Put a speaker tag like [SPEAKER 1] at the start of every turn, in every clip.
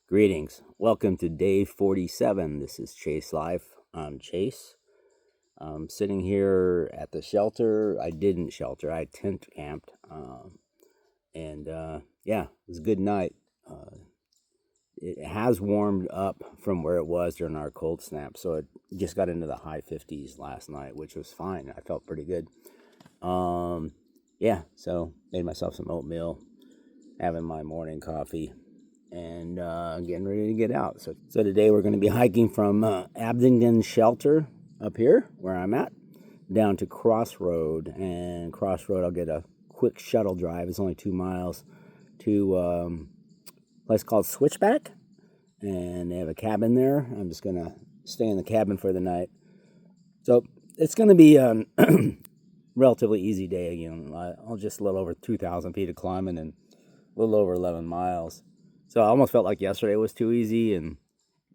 [SPEAKER 1] Greetings. Welcome to day 47. This is Chase Life. I'm Chase. I'm sitting here at the shelter. I didn't shelter. I tent camped. Yeah, it was a good night. It has warmed up from where it was during our cold snap. So it just got into the high 50s last night, which was fine. I felt pretty good. So made myself some oatmeal, having my morning coffee, and getting ready to get out. So today we're going to be hiking from Abingdon Shelter up here, where I'm at, down to Crossroad. And Crossroad, I'll get a quick shuttle drive. It's only 2 miles to a place called Switchback. And they have a cabin there. I'm just going to stay in the cabin for the night. So it's going to be a relatively easy day again. I'll just a little over 2,000 feet of climbing and a little over 11 miles. So I almost felt like yesterday was too easy, and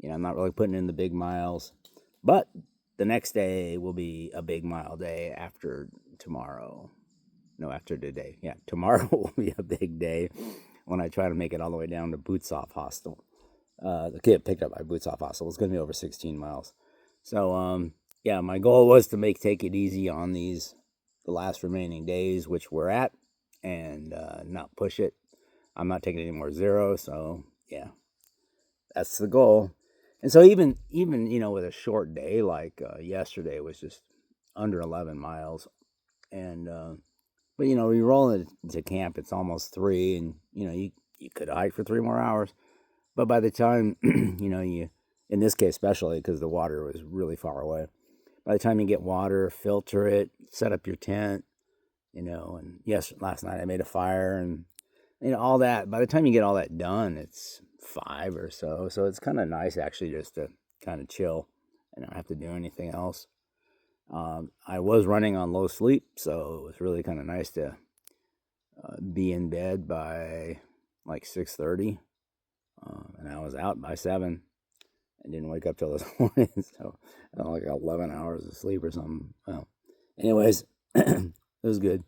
[SPEAKER 1] I'm not really putting in the big miles. But the next day will be a big mile day after tomorrow. No, after today. Yeah, tomorrow will be a big day when I try to make it all the way down to Boots Off Hostel. The kid picked up by Boots Off Hostel. It's going to be over 16 miles. So, my goal was to take it easy on the last remaining days, which we're at, and not push it. I'm not taking any more zero, so yeah, that's the goal. And so even with a short day like yesterday was just under 11 miles, and but you roll into camp, it's almost 3, and you could hike for 3 more hours, but by the time you, in this case especially because the water was really far away, by the time you get water, filter it, set up your tent, and yes, last night I made a fire and all that. By the time you get all that done, it's 5 or so. So it's kind of nice actually just to kind of chill and not have to do anything else. I was running on low sleep, so it was really kind of nice to be in bed by like 6:30, and I was out by 7. I didn't wake up till this morning, so I don't like 11 hours of sleep or something. Well, anyways, it was good.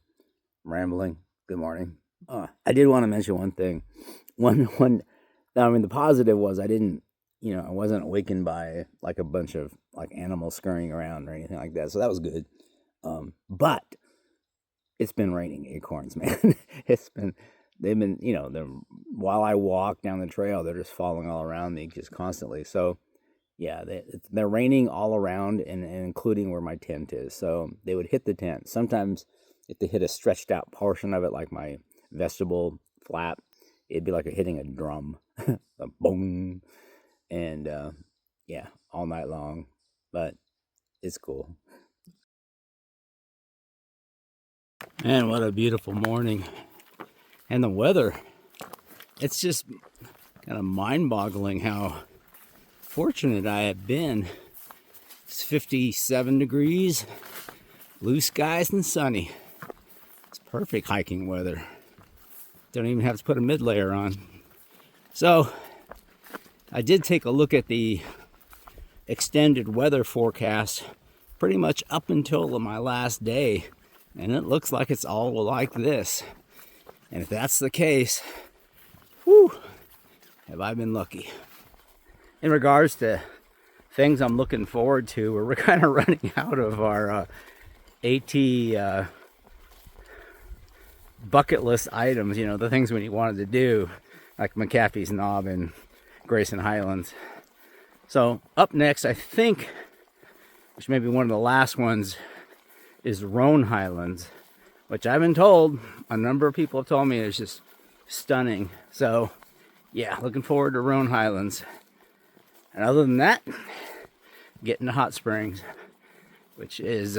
[SPEAKER 1] I'm rambling. Good morning. I did want to mention one thing. The positive was I didn't, I wasn't awakened by like a bunch of like animals scurrying around or anything like that. So that was good. But it's been raining acorns, man. They've been, while I walk down the trail, they're just falling all around me just constantly. So yeah, they're raining all around and including where my tent is. So they would hit the tent. Sometimes if they hit a stretched out portion of it, like my vestibule flap, it'd be like hitting a drum. A boom. And all night long. But it's cool. Man, what a beautiful morning. And the weather, it's just kind of mind-boggling how fortunate I have been. It's 57 degrees, blue skies and sunny. It's perfect hiking weather. Don't even have to put a mid-layer on. So I did take a look at the extended weather forecast pretty much up until my last day, and it looks like it's all like this. And if that's the case, have I been lucky. In regards to things I'm looking forward to, we're kind of running out of our AT bucket list items, the things we wanted to do, like McAfee's Knob and Grayson Highlands. So up next, I think, which may be one of the last ones, is Roan Highlands, which I've been told, a number of people have told me is just stunning. So yeah, looking forward to Roan Highlands. And other than that, getting to hot springs, which is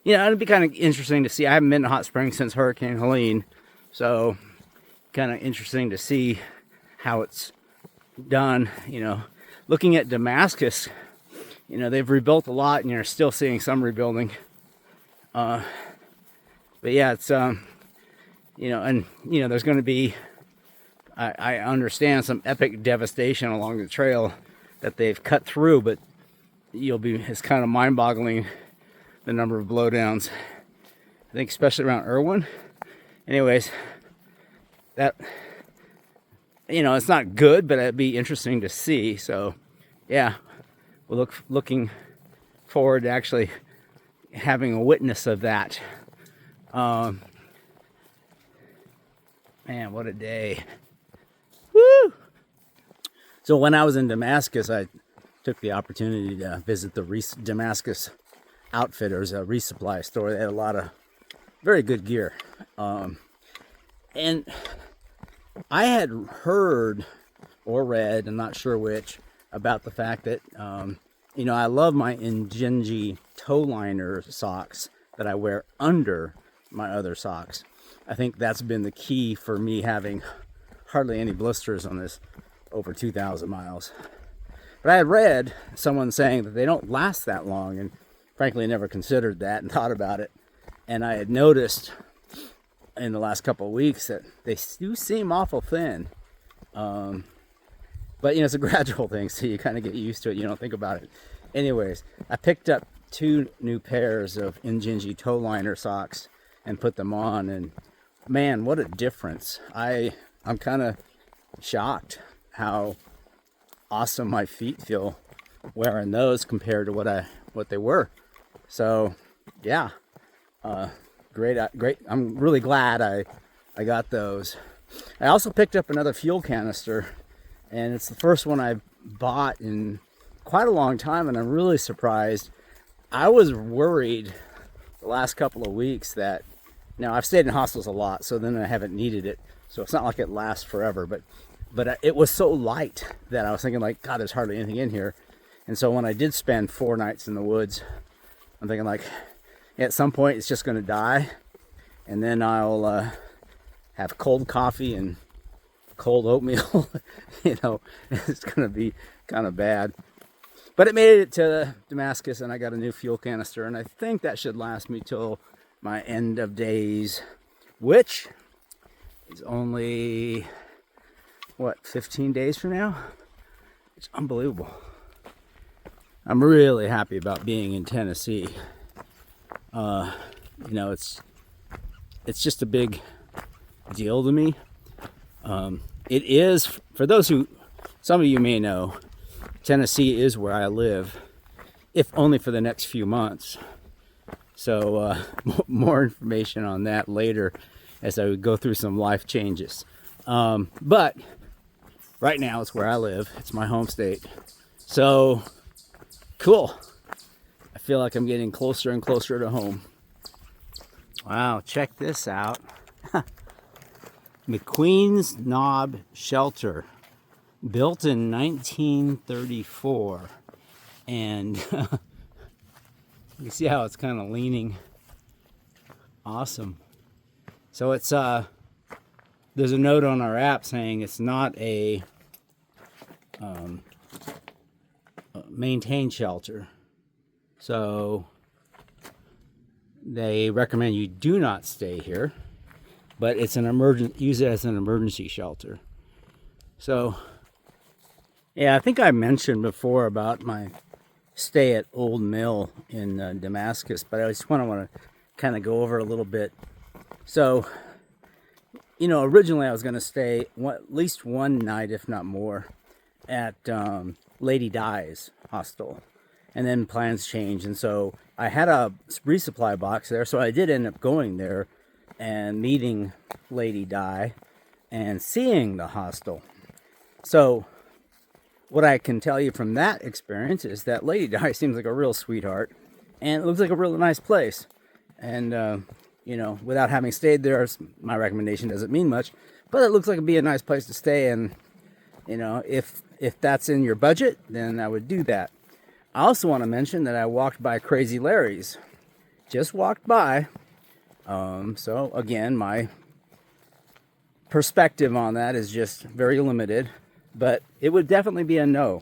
[SPEAKER 1] it'd be kind of interesting to see. I haven't been to hot springs since Hurricane Helene, so kind of interesting to see how it's done. Looking at Damascus, they've rebuilt a lot, and you're still seeing some rebuilding. But yeah, it's there's going to be, I understand, some epic devastation along the trail that they've cut through, but it's kind of mind-boggling the number of blowdowns. I think especially around Irwin. Anyways, that it's not good, but it'd be interesting to see. So, yeah, we're looking forward to actually having a witness of that. Man, what a day. Woo! So when I was in Damascus, I took the opportunity to visit the Damascus Outfitters, a resupply store. They had a lot of very good gear. And I had heard or read, I'm not sure which, about the fact that, I love my Injinji toe liner socks that I wear under my other socks. I think that's been the key for me having hardly any blisters on this over 2,000 miles. But I had read someone saying that they don't last that long, and frankly never considered that and thought about it. And I had noticed in the last couple of weeks that they do seem awful thin. But it's a gradual thing, so you kind of get used to it. You don't think about it. Anyways, I picked up 2 new pairs of Injinji toe liner socks and put them on, and man, what a difference. I'm kind of shocked how awesome my feet feel wearing those compared to what they were. So yeah, great. I'm really glad I got those. I also picked up another fuel canister, and it's the first one I bought in quite a long time, and I'm really surprised. I was worried the last couple of weeks that, now I've stayed in hostels a lot, so then I haven't needed it, so it's not like it lasts forever, but it was so light that I was thinking like, God, there's hardly anything in here. And so when I did spend 4 nights in the woods, I'm thinking like, at some point it's just going to die, and then I'll have cold coffee and cold oatmeal. It's going to be kind of bad. But it made it to Damascus, and I got a new fuel canister, and I think that should last me till my end of days, which is only, 15 days from now? It's unbelievable. I'm really happy about being in Tennessee. It's just a big deal to me. It is, for those who, some of you may know, Tennessee is where I live, if only for the next few months. So more information on that later as I go through some life changes. But right now it's where I live. It's my home state. So cool. I feel like I'm getting closer and closer to home. Wow, check this out. McQueen's Knob Shelter, built in 1934. And you see how it's kind of leaning. Awesome. So it's there's a note on our app saying it's not a maintained shelter. So they recommend you do not stay here, but it's use it as an emergency shelter. So yeah, I think I mentioned before about my stay at Old Mill in Damascus, but I just want to kind of go over a little bit. So, originally I was going to stay at least one night, if not more, at Lady Di's hostel, and then plans changed, and so I had a resupply box there, so I did end up going there and meeting Lady Di and seeing the hostel. So what I can tell you from that experience is that Lady Di seems like a real sweetheart, and it looks like a really nice place. And without having stayed there, my recommendation doesn't mean much, but it looks like it'd be a nice place to stay. And if that's in your budget, then I would do that. I also want to mention that I walked by Crazy Larry's. Just walked by. So again, my perspective on that is just very limited, but it would definitely be a no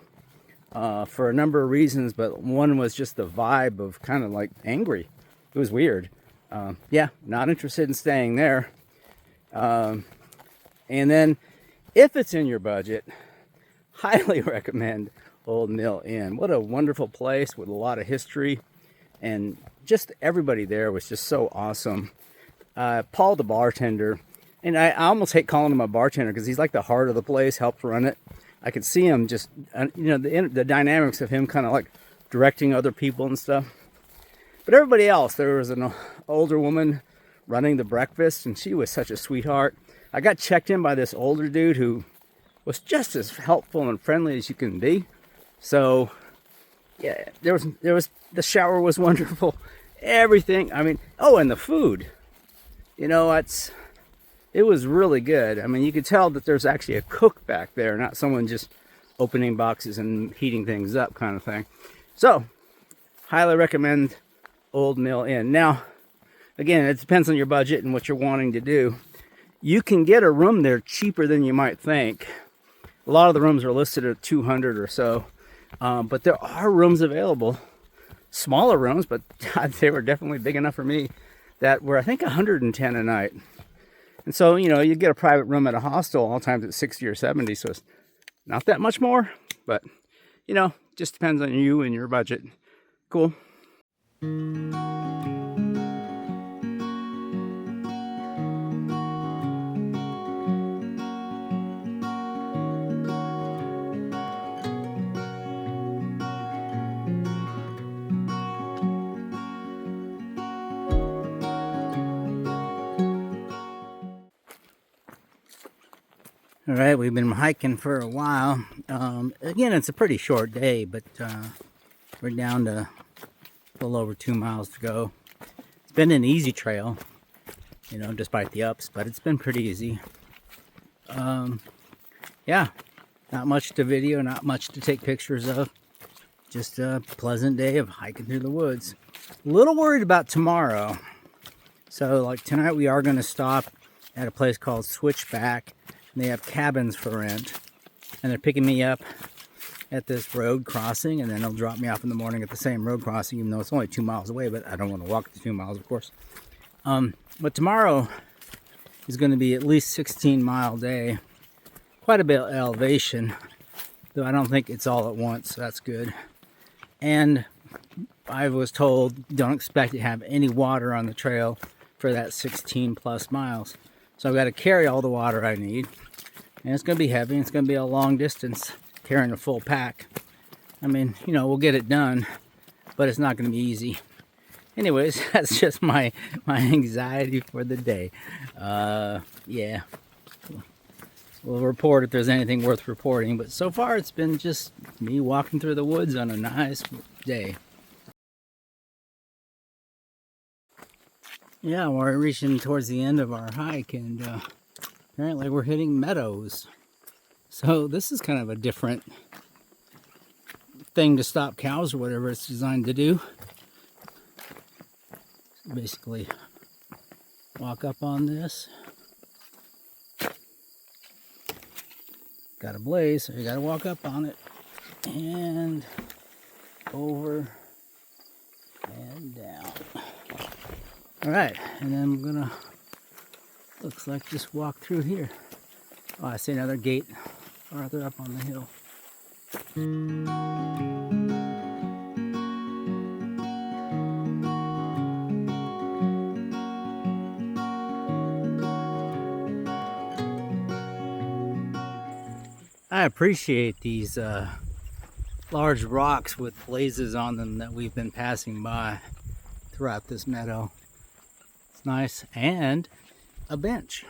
[SPEAKER 1] for a number of reasons. But one was just the vibe of kind of like angry. It was weird. Yeah, not interested in staying there. And then if it's in your budget, highly recommend Old Mill Inn. What a wonderful place with a lot of history, and just everybody there was just so awesome. Paul the bartender And I almost hate calling him a bartender because he's like the heart of the place, helped run it. I could see him just, you know, the dynamics of him kind of like directing other people and stuff. But everybody else, there was an older woman running the breakfast, and she was such a sweetheart. I got checked in by this older dude who was just as helpful and friendly as you can be. So, yeah, there was the shower was wonderful. Everything, I mean, oh, and the food. You know, it was really good. I mean, you could tell that there's actually a cook back there, not someone just opening boxes and heating things up kind of thing. So, highly recommend Old Mill Inn. Now, again, it depends on your budget and what you're wanting to do. You can get a room there cheaper than you might think. A lot of the rooms are listed at $200 or so, but there are rooms available, smaller rooms, but they were definitely big enough for me, that were, I think, $110 a night. And so, you know, you get a private room at a hostel all times at $60 or $70, so it's not that much more, but, you know, just depends on you and your budget. Cool. All right, we've been hiking for a while. Again, it's a pretty short day, but we're down to a little over 2 miles to go. It's been an easy trail, you know, despite the ups, but it's been pretty easy. Yeah, not much to video, not much to take pictures of. Just a pleasant day of hiking through the woods. A little worried about tomorrow. So, like tonight, we are going to stop at a place called Switchback. And they have cabins for rent, and they're picking me up at this road crossing, and then they'll drop me off in the morning at the same road crossing, even though it's only 2 miles away, but I don't want to walk the 2 miles, of course. But tomorrow is going to be at least 16-mile day. Quite a bit of elevation, though I don't think it's all at once, so that's good. And I was told, don't expect to have any water on the trail for that 16 plus miles. So I've got to carry all the water I need. And it's going to be heavy. It's going to be a long distance carrying a full pack. I mean, you know, we'll get it done, but it's not going to be easy. Anyways, that's just my anxiety for the day. Yeah. We'll report if there's anything worth reporting. But so far, it's been just me walking through the woods on a nice day. Yeah, we're reaching towards the end of our hike, and apparently we're hitting meadows. So this is kind of a different thing to stop cows or whatever it's designed to do. So basically, walk up on this. Got a blaze, so you got to walk up on it, and over and down. All right, and then I'm gonna, looks like just walk through here. Oh, I see another gate farther up on the hill. I appreciate these large rocks with blazes on them that we've been passing by throughout this meadow. It's nice, and a bench.